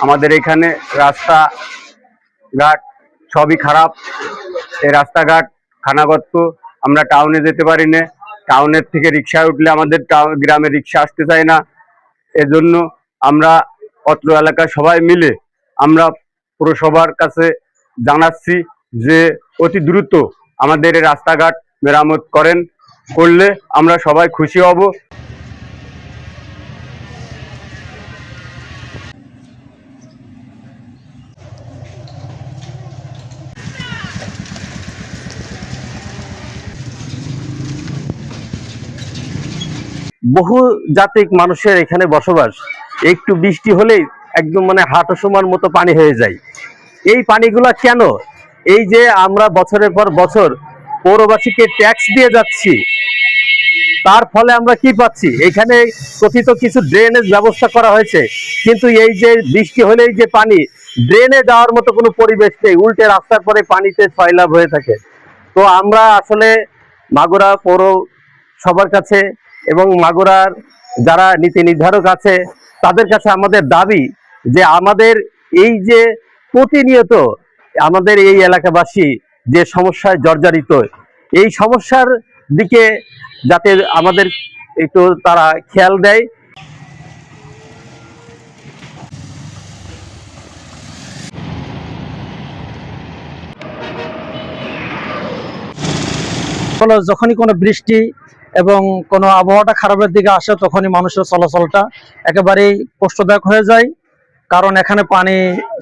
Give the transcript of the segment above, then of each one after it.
আমাদের এখানে রাস্তাঘাট সবই খারাপ। এই রাস্তাঘাট খানাগর্ত, আমরা টাউনে যেতে পারি না। টাউনের থেকে রিক্সায় উঠলে আমাদের গ্রামে রিক্সা আসতে চায় না। এজন্য আমরা অত্র এলাকায় সবাই মিলে আমরা পুরসভার কাছে জানাচ্ছি যে অতি দ্রুত আমাদের এই রাস্তাঘাট মেরামত করলে আমরা সবাই খুশি হব। বহু জাতিক মানুষের এখানে বসবাস। একটু বৃষ্টি হলেই একদম হাঁটু সমান মতো পানি হয়ে যায়। এই পানিগুলা কেন? এই যে আমরা বছরের পর বছর পৌরবাসীকে ট্যাক্স দিয়ে যাচ্ছি, তার ফলে আমরা কি পাচ্ছি? এখানে কথিত কিছু ড্রেনেজ ব্যবস্থা করা হয়েছে, কিন্তু এই যে বৃষ্টি হলেই যে পানি ড্রেনে যাওয়ার মতো কোনো পরিবেশ নেই, উল্টে রাস্তার পরে পানিতে সয়লাভ হয়ে থাকে। তো আমরা আসলে মাগুরা পৌরসভার কাছে এবং মাগুরার যারা নীতি নির্ধারক আছে তাদের কাছে আমাদের দাবি যে আমাদের এই যে প্রতিনিয়ত আমাদের এই এলাকাবাসী যে সমস্যায় জর্জরিত, এই সমস্যার দিকে যাতে আমাদের একটু তারা খেয়াল দেয়। যখনই কোনো বৃষ্টি এবং কোনো আবহাওয়াটা খারাপের দিকে আসে তখনই মানুষের চলাচলটা একেবারেই কষ্টদায়ক হয়ে যায়, কারণ এখানে পানি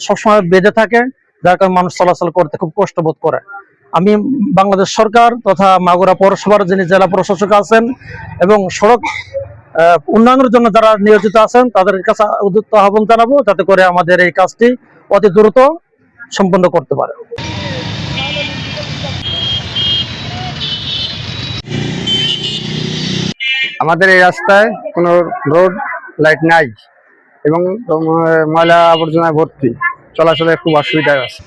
সবসময় বেঁধে থাকে, যার কারণে মানুষ চলাচল করতে খুব কষ্ট বোধ করে। আমি বাংলাদেশ সরকার তথা মাগুরা পৌরসভার যিনি জেলা প্রশাসক আছেন এবং সড়ক উন্নয়নের জন্য যারা নিয়োজিত আছেন তাদের কাছে উদ্যত আহ্বান জানাবো যাতে করে আমাদের এই কাজটি অতি দ্রুত সম্পন্ন করতে পারে। আমাদের এই রাস্তায় কোনো রোড লাইট নাই এবং ময়লা আবর্জনায় ভর্তি, চলাচলে খুব অসুবিধা আছে।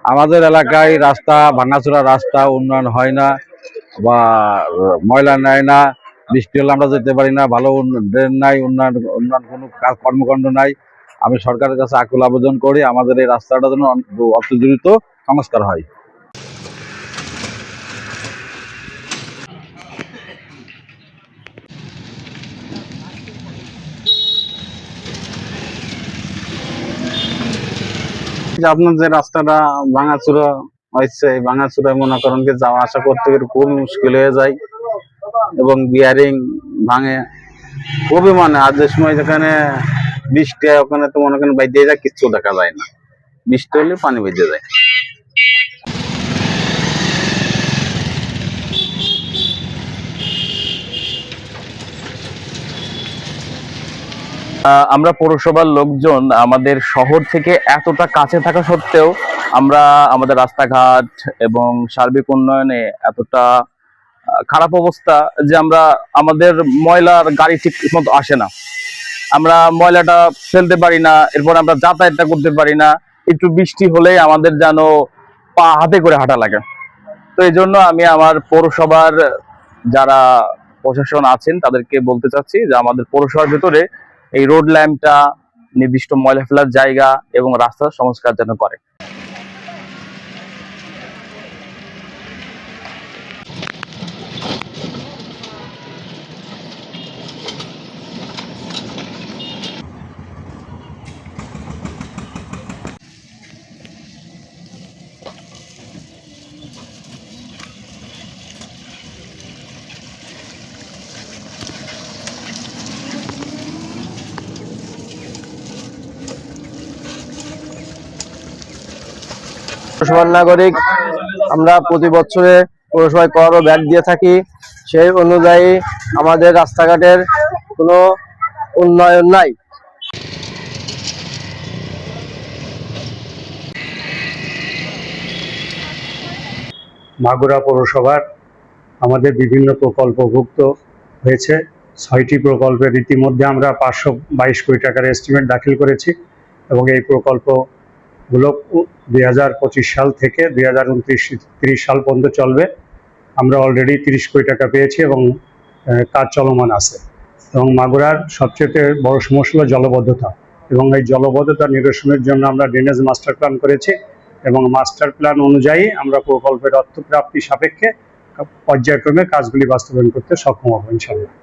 আমাদের এলাকায় রাস্তা ভাঙাচোরা, রাস্তা উন্নয়ন হয় না বা ময়লা নেয় না। বৃষ্টি হলে আমরা যেতে পারি না, ভালো ড্রেন নাই, উন্নয়ন কোনো কর্মকাণ্ড নাই। আমি সরকারের কাছে আকুল আবেদন করি আমাদের এই রাস্তাটা যেন অতি দ্রুত সংস্কার হয়। আপনার যে রাস্তাটা ভাঙাচোরা হয়েছে, এই ভাঙাচোরায় মনে করেন যে যাওয়া আসা করতে গেলে খুব মুশকিল হয়ে যায় এবং বিয়ারিং ভাঙে খুবই। আর যে সময় যেখানে বৃষ্টি হয় ওখানে তো মনে করেন বাইরে যায়, কিচ্ছু দেখা যায় না, বৃষ্টি হলে পানি বেঁধে যায়। আমরা পৌরসভার লোকজন আমাদের শহর থেকে এতটা কাছে থাকা সত্ত্বেও আমরা আমাদের রাস্তাঘাট এবং সার্বিক উন্নয়নে এতটা খারাপ অবস্থা যে আমরা আমাদের ময়লার গাড়ি ঠিক মতো আসে না, আমরা ময়লাটা ফেলতে পারি না, এরপর আমরা যাতায়াতটা করতে পারি না। একটু বৃষ্টি হলেই আমাদের যেন পা হাতে করে হাঁটা লাগে। তো এই জন্য আমি আমার পৌরসভার যারা প্রশাসন আছেন তাদেরকে বলতে চাচ্ছি যে আমাদের পৌরসভার ভেতরে এই রোড ল্যাম্পটা, নির্দিষ্ট ময়লা ফেলার জায়গা এবং রাস্তার সংস্কার যেন করে। পৌরসভার নাগরিক আমরা প্রতি বছরে পৌরসভায় কর ও ভ্যাট দিয়ে থাকি, সেই অনুযায়ী আমাদের রাস্তাঘাটের কোনো উন্নয়ন নাই। মাগুরা পৌরসভার আমাদের বিভিন্ন প্রকল্পভুক্ত হয়েছে। 6টি প্রকল্পের ইতিমধ্যে আমরা 522 কোটি টাকার এস্টিমেট দাখিল করেছি এবং এই প্রকল্প গুলো 2025 সাল থেকে 2029-30 সাল পর্যন্ত চলবে। আমরা অলরেডি 30 কোটি টাকা পেয়েছি এবং কাজ চলমান আছে। এবং মাগুরার সবচেয়ে বড় সমস্যা হলো জলবদ্ধতা, এবং এই জলবদ্ধতা নিরসনের জন্য আমরা ড্রেনেজ মাস্টার প্ল্যান করেছি এবং মাস্টার প্ল্যান অনুযায়ী আমরা প্রকল্পের অর্থ প্রাপ্তি সাপেক্ষে পর্যায়ক্রমে কাজগুলি বাস্তবায়ন করতে সক্ষম হব ইনশাআল্লাহ।